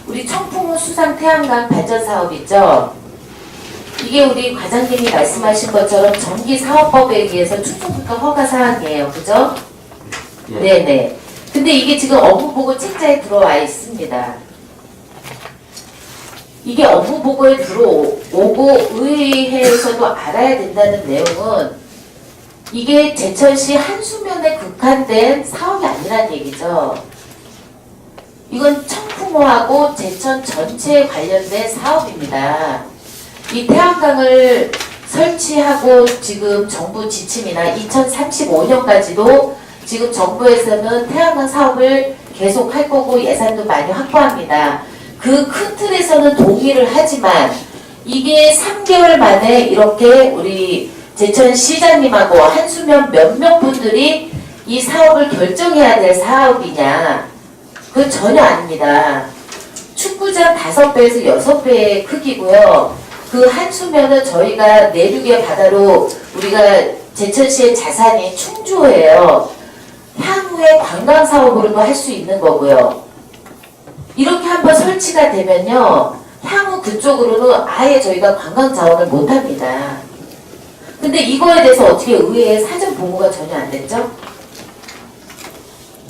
우리 청풍호 수상 태양광 발전 사업 있죠? 이게 우리 과장님이 말씀하신 것처럼 전기사업법에 의해서 충청국가 허가 사항이에요. 그죠? 예. 네네. 근데 이게 지금 업무보고 책자에 들어와 있습니다. 이게 업무보고에 들어오고 의회에서도 알아야 된다는 내용은 이게 제천시 한수면에 국한된 사업이 아니란 얘기죠. 이건 청풍호하고 제천 전체에 관련된 사업입니다. 이 태양광을 설치하고 지금 정부 지침이나 2035년까지도 지금 정부에서는 태양광 사업을 계속 할 거고 예산도 많이 확보합니다. 그 큰 틀에서는 동의를 하지만 이게 3개월 만에 이렇게 우리 제천 시장님하고 한수면 몇 명 분들이 이 사업을 결정해야 될 사업이냐? 그건 전혀 아닙니다. 축구장 5배에서 6배의 크기고요. 그 한수면은 저희가 내륙의 바다로 우리가 제천시의 자산이 충주예요. 향후에 관광 사업으로도 할 수 있는 거고요. 이렇게 한번 설치가 되면요. 향후 그쪽으로는 아예 저희가 관광 자원을 못 합니다. 근데 이거에 대해서 어떻게 의회에 사전 보고가 전혀 안 됐죠?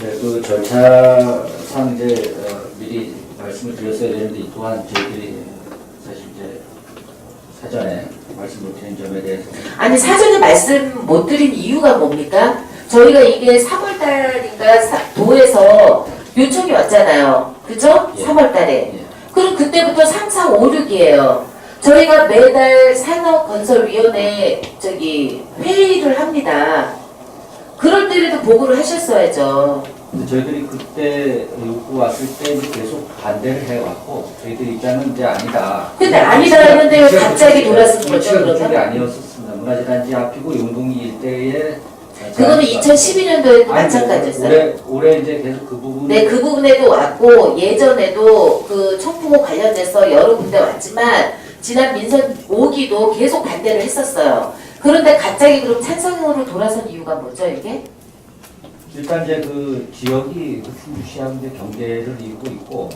네, 그 절차상 이제 미리 말씀을 드렸어야 되는데 이 또한 저희들이 사실 이제 사전에 말씀 못 드린 점에 대해서 아니 사전에 말씀 못 드린 이유가 뭡니까? 저희가 이게 3월달인가 도에서 요청이 왔잖아요. 그죠? 예. 3월달에. 예. 그럼 그때부터 3, 4, 5, 6이에요. 저희가 매달 산업건설위원회 회의를 합니다. 그럴 때라도 보고를 하셨어야죠. 근데 저희들이 그때 요구 왔을 때 이제 계속 반대를 해왔고 저희들 입장은 이제 아니다. 근데 아니다 했는데 왜 갑자기 돌아선 거죠, 위치가 그쪽이 그러면? 아니었었습니다. 문화재단지 앞이고 용동이 일대에 그거는 2012년도에도 마찬가지였어요. 올해 이제 계속 그 부분. 네, 그 부분에도 왔고 예전에도 그 청풍호 관련돼서 여러 군데 왔지만 지난 민선 5기도 계속 반대를 했었어요. 그런데 갑자기 그럼 찬성으로 돌아선 이유가 뭐죠, 이게? 일단 이제 그 지역이 그 충주시하고 이제 경계를 이루고 있고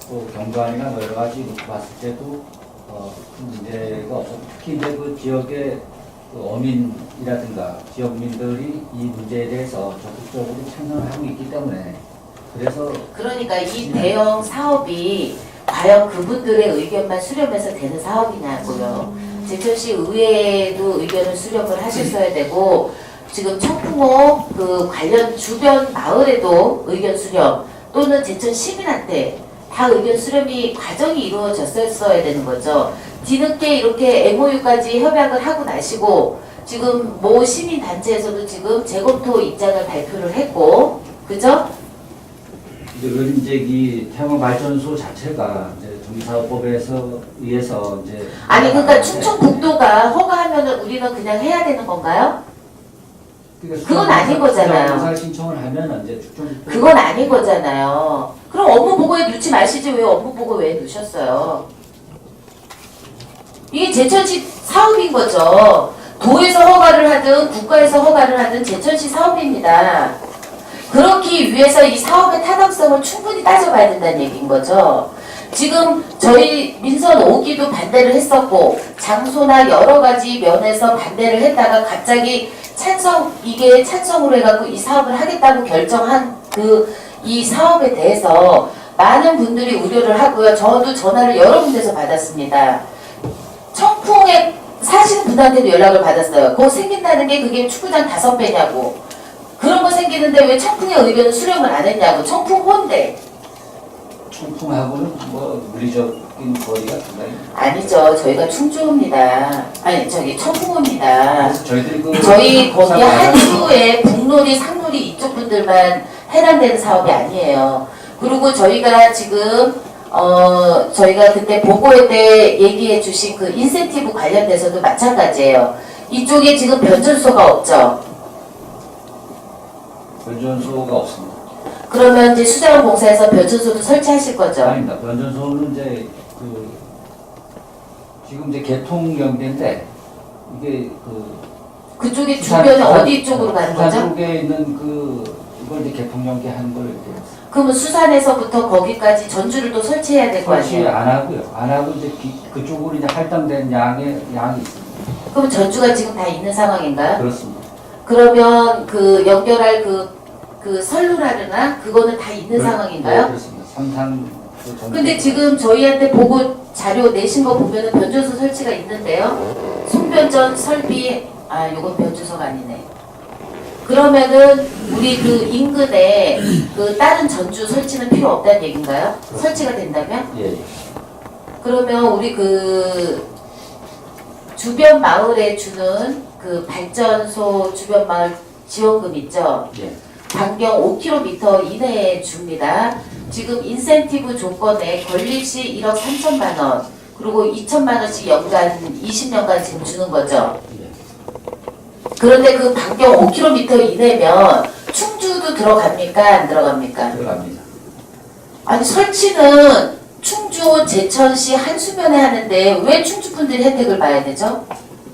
또 경관이나 뭐 여러 가지 놓고 봤을 때도 큰 문제가 없었고 특히 이제 그 지역의 그 어민이라든가 지역민들이 이 문제에 대해서 적극적으로 참여를 하고 있기 때문에 그래서 그러니까 이 대형 사업이 과연 그분들의 의견만 수렴해서 되는 사업이냐고요. 제천시 의회에도 의견을 수렴을 하셨어야 되고 지금 청풍호 그 관련 주변 마을에도 의견 수렴 또는 제천 시민한테 다 의견 수렴이 과정이 이루어졌어야 되는 거죠. 뒤늦게 이렇게 MOU까지 협약을 하고 나시고 지금 모 시민단체에서도 지금 재검토 입장을 발표를 했고 그죠? 이제 이 태양광 발전소 자체가 이제 전기사업법에서 의해서 이제 아니 그러니까 충청북도가 허가하면은 우리는 그냥 해야 되는 건가요? 그건 아닌 거잖아요. 수상 신청을 하면 이제 충청북도 그건 아닌 거잖아요. 그럼 업무 보고에 넣지 마시지 왜 업무 보고 왜 넣으셨어요? 이게 제천시 사업인 거죠. 도에서 허가를 하든 국가에서 허가를 하든 제천시 사업입니다. 그렇기 위해서 이 사업의 타당성을 충분히 따져봐야 된다는 얘기인 거죠. 지금 저희 민선 5기도 반대를 했었고 장소나 여러 가지 면에서 반대를 했다가 갑자기 이게 찬성으로 해갖고 이 사업을 하겠다고 결정한 이 사업에 대해서 많은 분들이 우려를 하고요. 저도 전화를 여러 군데서 받았습니다. 청풍에 사시는 분한테도 연락을 받았어요. 그거 생긴다는 게 그게 축구장 5배냐고. 그런 거 생기는데 왜 청풍의 의견을 수렴을 안 했냐고. 청풍호인데. 청풍하고는 뭐 물리적인 거리가 상당히 아니죠. 저희가 충주입니다. 아니 청풍호입니다. 그래서 저희들이 저희 거기 한수에 북놀이, 상놀이 이쪽 분들만 해당되는 사업이 아니에요. 그리고 저희가 지금 저희가 그때 보고회 때 얘기해 주신 그 인센티브 관련돼서도 마찬가지예요. 이쪽에 지금 변전소가 없죠. 변전소가 없습니다. 그러면 이제 수자원공사에서 변전소도 설치하실 거죠? 아닙니다. 변전소는 이제 지금 이제 개통 연계인데 이게 그쪽에 주변에 어디 쪽으로 가는 부산 거죠? 쪽에 있는 이걸 이제 개통 연계하는 걸 이렇게 그러면 수산에서부터 거기까지 전주를 또 설치해야 될 거 설치 아니에요? 안 하고요. 안 하고 이제 그쪽으로 이제 할당된 양이 있습니다. 그럼 전주가 지금 다 있는 상황인가요? 그렇습니다. 그러면 그 연결할 그 선루라르나 그거는 다 있는 네, 상황인가요? 그렇습니다. 삼산 그 전주. 근데 지금 저희한테 보고 자료 내신 거 보면은 변조소 설치가 있는데요. 송변전 설비, 요건 변조소가 아니네. 그러면은 우리 그 인근에 그 다른 전주 설치는 필요 없다는 얘기인가요? 설치가 된다면? 예. 그러면 우리 그 주변 마을에 주는 그 발전소 주변 마을 지원금 있죠? 예. 반경 5km 이내에 줍니다. 지금 인센티브 조건에 건립 시 1억 3천만 원, 그리고 2천만 원씩 연간 20년간 지금 주는 거죠. 예. 그런데 그 반경 5km 이내면 충주도 들어갑니까? 안 들어갑니까? 들어갑니다. 아니 설치는 충주, 제천시 한수면에 하는데 왜 충주 분들이 혜택을 봐야 되죠?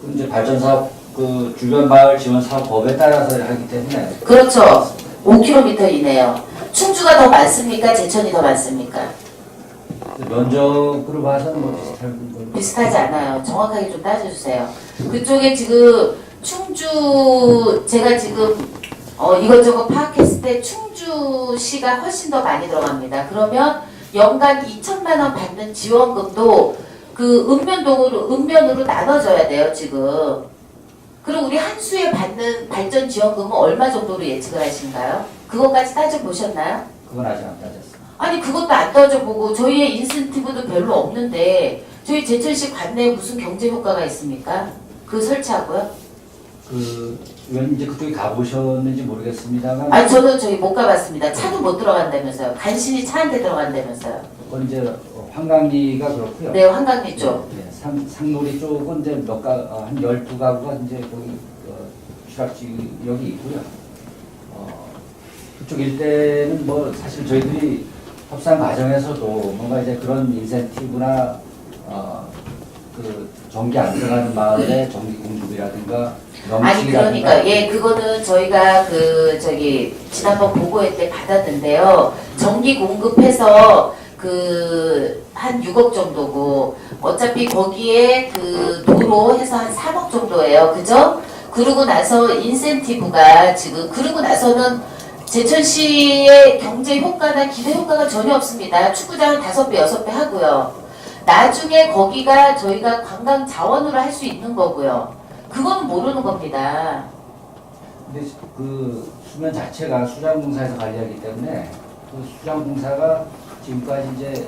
그 이제 발전사업 그 주변 마을 지원 사업법에 따라서 하기 때문에 그렇죠. 5km 이내요. 충주가 더 많습니까? 제천이 더 많습니까? 면적으로 봐서는 뭐 비슷한 걸로. 비슷하지 않아요. 정확하게 좀 따져주세요. 그쪽에 지금 충주, 제가 지금 이것저것 파악했을 때 충주시가 훨씬 더 많이 들어갑니다. 그러면 연간 2천만 원 받는 지원금도 그 읍면으로 나눠져야 돼요, 지금. 그럼 우리 한수에 받는 발전 지원금은 얼마 정도로 예측을 하신가요? 그것까지 따져보셨나요? 그건 아직 안 따졌습니다. 아니 그것도 안 따져보고 저희의 인센티브도 별로 없는데 저희 제천시 관내에 무슨 경제 효과가 있습니까? 그 설치하고요? 왠 이제 그쪽에 가보셨는지 모르겠습니다만. 아니 저는 저희 못 가봤습니다. 차도 못 들어간다면서요. 간신히 차 한 대 들어간다면서요. 그건 이제 황강리가 그렇고요. 네, 황강리 쪽. 네, 상놀이 쪽은 이제 한 12가구가 이제 거기 취락지역이 있고요. 그쪽 일대는 뭐 사실 저희들이 협상 과정에서도 뭔가 이제 그런 인센티브나 그 전기 안 들어가는 마을의 전기 공급이라든가 아니 그러니까 예 그거는 저희가 그 저기 지난번 보고회 때 받았는데요. 전기 공급해서 그 한 6억 정도고 어차피 거기에 그 도로 해서 한 3억 정도예요. 그죠? 그러고 나서 인센티브가 지금 그러고 나서는 제천시의 경제 효과나 기대 효과가 전혀 없습니다. 축구장은 5배, 6배 하고요. 나중에 거기가 저희가 관광 자원으로 할 수 있는 거고요. 그거는 모르는 겁니다. 근데 그 수면 자체가 수자공사에서 관리하기 때문에 그 수자공사가 지금까지 이제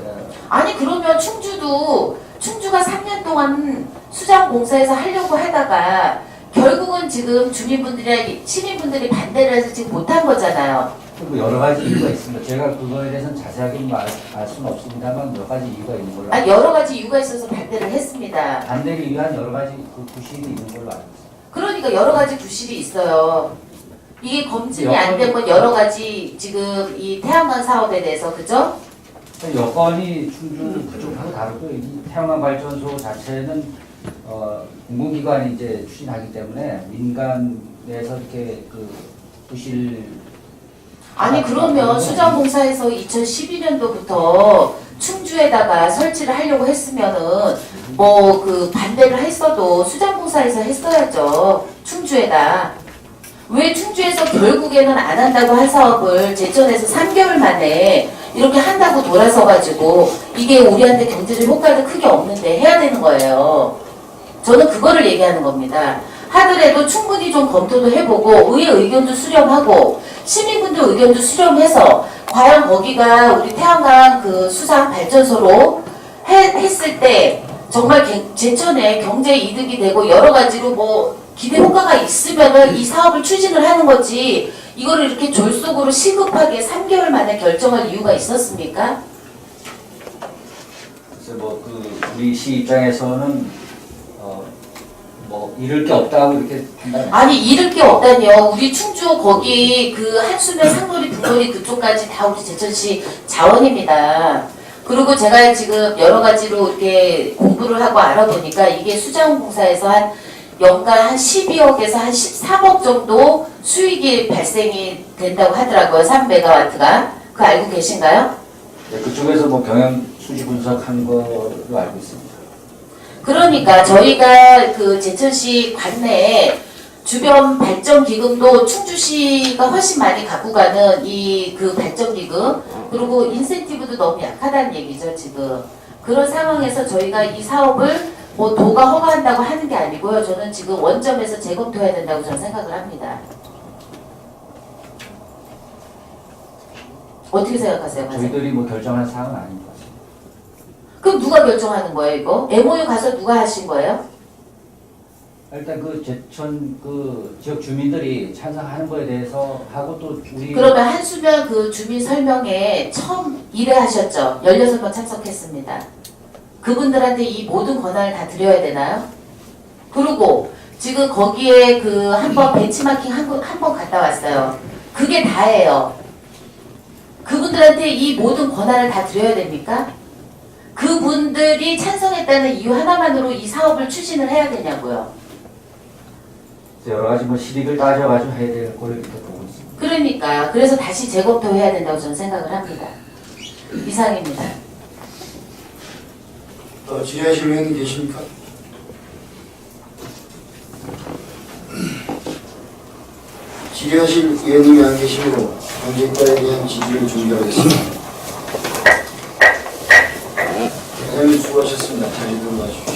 아니 그러면 충주가 3년 동안 수장공사에서 하려고 하다가 결국은 지금 주민분들이나 시민분들이 반대를 해서 지금 못한 거잖아요. 그 여러 가지 이유가 있습니다. 제가 그거에 대해서는 자세하게 알 수는 없습니다만 여러 가지 이유가 있는 걸로. 아니 여러 가지 이유가 있어서 반대를 했습니다. 반대를 위한 여러 가지 그 구실이 있는 걸로 알고 있습니다. 그러니까 여러 가지 부실이 있어요. 이게 검증이 안 되면 여러 가지 지금 이 태양광 사업에 대해서 그죠? 여건이 충주 그쪽하고 다르고 이 태양광 발전소 자체는 공공기관이 이제 추진하기 때문에 민간에서 이렇게 그 부실. 아니 그러면 수자공사에서 2012년도부터 충주에다가 설치를 하려고 했으면은 뭐 그 반대를 했어도 수자공사에서 했어야죠. 충주에다. 왜 충주에서 결국에는 안 한다고 할 사업을 제천에서 3개월 만에 이렇게 한다고 돌아서가지고 이게 우리한테 경제적 효과도 크게 없는데 해야 되는 거예요. 저는 그거를 얘기하는 겁니다. 하더라도 충분히 좀 검토도 해보고 의회 의견도 수렴하고 시민분들 의견도 수렴해서 과연 거기가 우리 태양광 그 수상 발전소로 했을 때 정말 제천에 경제 이득이 되고 여러 가지로 뭐 기대 효과가 있으면은 이 사업을 추진을 하는 거지 이거를 이렇게 졸속으로 시급하게 3개월 만에 결정할 이유가 있었습니까? 그래서 뭐 그 우리 시 입장에서는 뭐 잃을 게 없다고 이렇게 판단. 아니 잃을 게 없다니요. 우리 충주 거기 그 한수면 상놀이 북놀이 그쪽까지 다 우리 제천시 자원입니다. 그리고 제가 지금 여러 가지로 이렇게 공부를 하고 알아보니까 이게 수자원공사에서 한 연간 한 12억에서 한 13억 정도 수익이 발생이 된다고 하더라고요. 3메가와트가. 그거 알고 계신가요? 네, 그쪽에서 뭐 경영 수지 분석한 거로 알고 있습니다. 그러니까 저희가 그 제천시 관내에 주변 발전 기금도 충주시가 훨씬 많이 갖고 가는 이 그 발전 기금, 그리고 인센티브도 너무 약하다는 얘기죠 지금. 그런 상황에서 저희가 이 사업을 뭐 도가 허가한다고 하는 게 아니고요. 저는 지금 원점에서 재검토해야 된다고 저는 생각을 합니다. 어떻게 생각하세요, 과장님? 저희들이 뭐 결정할 사항은 아닌 것 같습니다. 그럼 누가 결정하는 거예요, 이거? MOU 가서 누가 하신 거예요? 일단 그 제천 그 지역 주민들이 찬성하는 거에 대해서 하고 또 우리 그러면 한수면 그 주민 설명회 처음 1회 하셨죠? 16번 참석했습니다. 그분들한테 이 모든 권한을 다 드려야 되나요? 그리고 지금 거기에 그 한번 벤치마킹 한 번 갔다 왔어요. 그게 다예요. 그분들한테 이 모든 권한을 다 드려야 됩니까? 그분들이 찬성했다는 이유 하나만으로 이 사업을 추진을 해야 되냐고요. 여러 가지 뭐 실익을 따져가지고 해야 될 거를 이렇게 보고 있습니다. 그러니까요. 그래서 다시 재검토해야 된다고 저는 생각을 합니다. 이상입니다. 질의하실 의원님 계십니까? 질의하실 의원님이 안 계시므로 경쟁과에 대한 질의를 준비하겠습니다. 회장님 수고하셨습니다. 자리 들어가십시오.